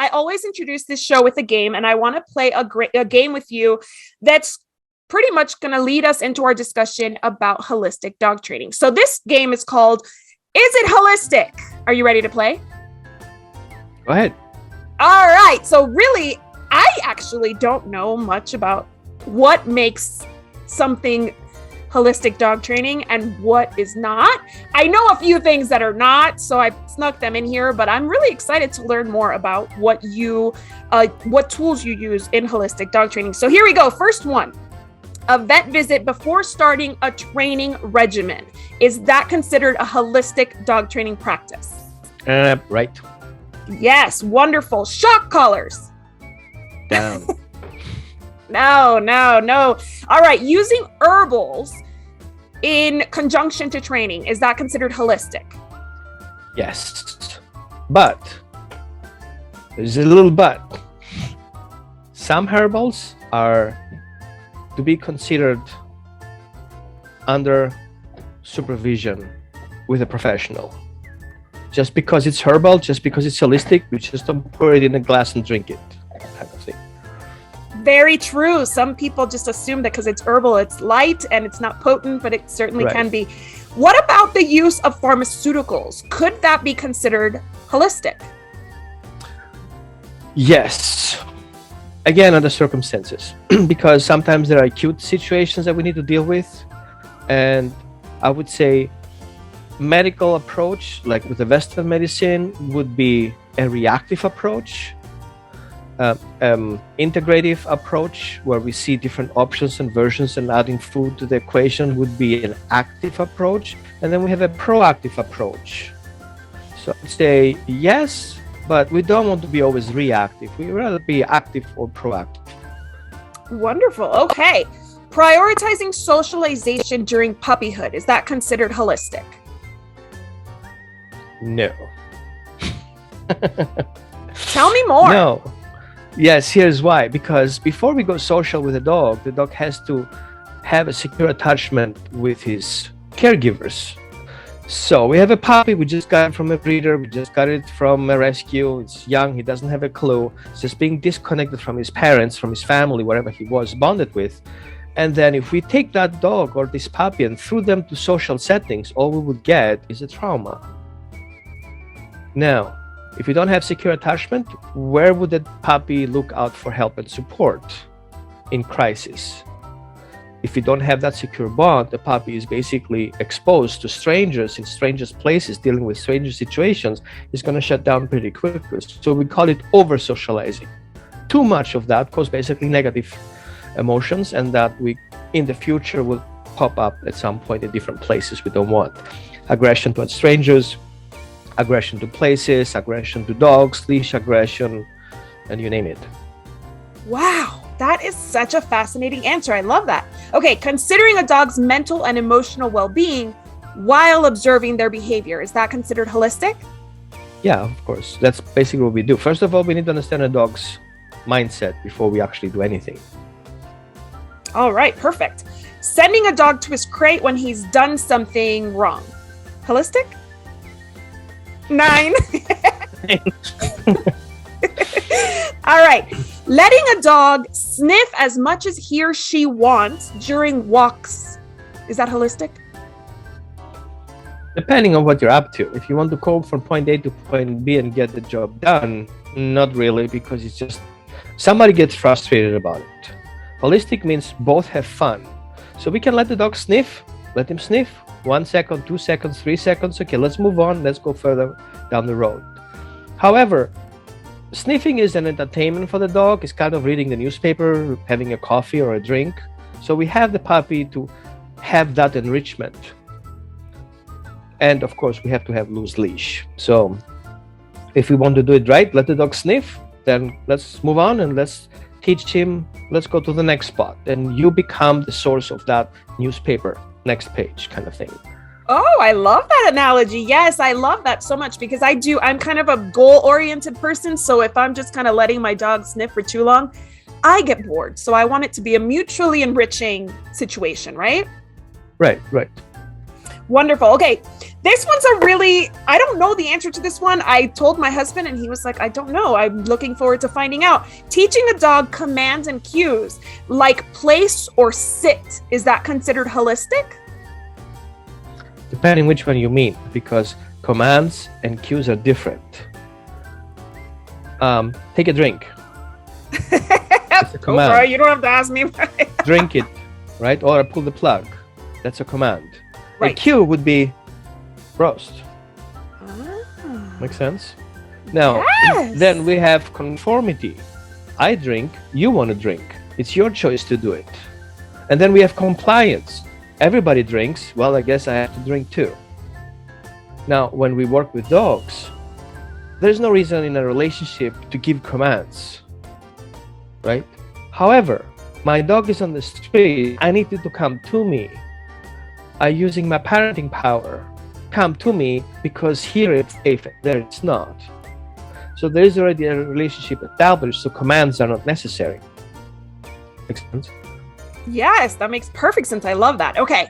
I always introduce this show with a game, and I want to play a game with you that's pretty much going to lead us into our discussion about holistic dog training. So this game is called, Is It Holistic? Are you ready to play? Go ahead. All right. So really, I actually don't know much about what makes something holistic dog training and what is not. I know a few things that are not, so I snuck them in here, but I'm really excited to learn more about what tools you use in holistic dog training. So here we go. First one, a vet visit before starting a training regimen. Is that considered a holistic dog training practice? Right. Yes, wonderful. Shock collars. Down. No. All right, using herbals in conjunction to training, is that considered holistic? Yes. But, there's a little but. Some herbals are to be considered under supervision with a professional. Just because it's herbal, just because it's holistic, we just don't pour it in a glass and drink it, kind of thing. Very true. Some people just assume that because it's herbal, it's light and it's not potent, but it certainly can be. What about the use of pharmaceuticals? Could that be considered holistic? Yes. Again, under circumstances, because sometimes there are acute situations that we need to deal with. And I would say medical approach, like with the Western medicine, would be a reactive approach. Integrative approach, where we see different options and versions and adding food to the equation, would be an active approach. And then we have a proactive approach. So I'd say yes, but we don't want to be always reactive. We'd rather be active or proactive. Wonderful. Okay. Prioritizing socialization during puppyhood, is that considered holistic? No. Tell me more. No. Yes, here's why. Because before we go social with the dog has to have a secure attachment with his caregivers. So we have a puppy, we just got it from a breeder, we just got it from a rescue. It's young, he doesn't have a clue. It's just being disconnected from his parents, from his family, wherever he was bonded with. And then if we take that dog or this puppy and threw them to social settings, all we would get is a trauma. Now, if you don't have secure attachment, where would that puppy look out for help and support in crisis? If you don't have that secure bond, the puppy is basically exposed to strangers in strangers' places, dealing with stranger situations. It's going to shut down pretty quickly. So we call it over-socializing. Too much of that causes basically negative emotions, and that we, in the future, will pop up at some point in different places we don't want. Aggression towards strangers, aggression to places, aggression to dogs, leash aggression, and you name it. Wow, that is such a fascinating answer. I love that. Okay, considering a dog's mental and emotional well-being while observing their behavior, is that considered holistic? Yeah, of course. That's basically what we do. First of all, we need to understand a dog's mindset before we actually do anything. All right, perfect. Sending a dog to his crate when he's done something wrong. Holistic? 9. All right. Letting a dog sniff as much as he or she wants during walks. Is that holistic? Depending on what you're up to. If you want to go from point A to point B and get the job done, not really, because it's just somebody gets frustrated about it. Holistic means both have fun. So we can let the dog sniff, let him sniff. 1 second, 2 seconds, 3 seconds. Okay, let's move on. Let's go further down the road. However, sniffing is an entertainment for the dog. It's kind of reading the newspaper, having a coffee or a drink. So we have the puppy to have that enrichment. And of course, we have to have loose leash. So if we want to do it right, let the dog sniff, then let's move on and let's teach him, let's go to the next spot. And you become the source of that newspaper, next page kind of thing. Oh, I love that analogy. Yes, I love that so much because I'm kind of a goal-oriented person. So if I'm just kind of letting my dog sniff for too long, I get bored. So I want it to be a mutually enriching situation, right? Right. Wonderful. Okay. This one's I don't know the answer to this one. I told my husband and he was like, I don't know. I'm looking forward to finding out. Teaching a dog commands and cues like place or sit, is that considered holistic? Depending which one you mean, because commands and cues are different. Take a drink. It's a command. Right, you don't have to ask me. Drink it, right? Or pull the plug. That's a command. Right. A cue would be roast. Ah. Makes sense? Now, Yes. then we have conformity. I drink, you want to drink. It's your choice to do it. And then we have compliance. Everybody drinks, well, I guess I have to drink too. Now, when we work with dogs, there's no reason in a relationship to give commands, right? However, my dog is on the street, I need it to come to me. I'm using my parenting power. Come to me because here it's safe, there it's not. So there is already a relationship established, so commands are not necessary. Makes sense? Yes, that makes perfect sense. I love that. Okay.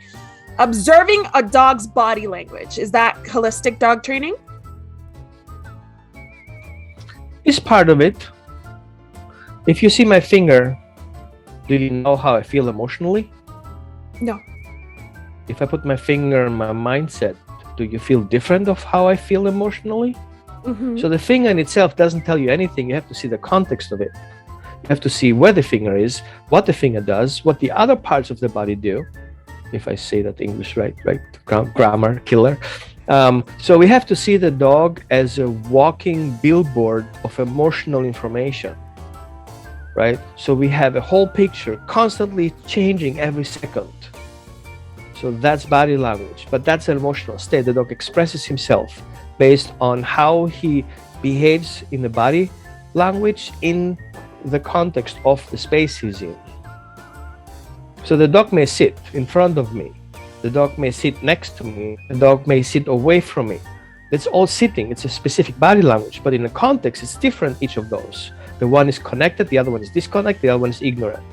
Observing a dog's body language, is that holistic dog training? It's part of it. If you see my finger, do you know how I feel emotionally? No. If I put my finger in my mindset, do you feel different of how I feel emotionally? Mm-hmm. So the finger in itself doesn't tell you anything. You have to see the context of it. You have to see where the finger is, what the finger does, what the other parts of the body do. If I say that English right? Grammar killer. So we have to see the dog as a walking billboard of emotional information, right? So we have a whole picture constantly changing every second. So that's body language, but that's an emotional state. The dog expresses himself based on how he behaves in the body language in the context of the space he's in. So the dog may sit in front of me, the dog may sit next to me, the dog may sit away from me. It's all sitting, it's a specific body language, but in the context it's different, each of those. The one is connected, the other one is disconnected, the other one is ignorant.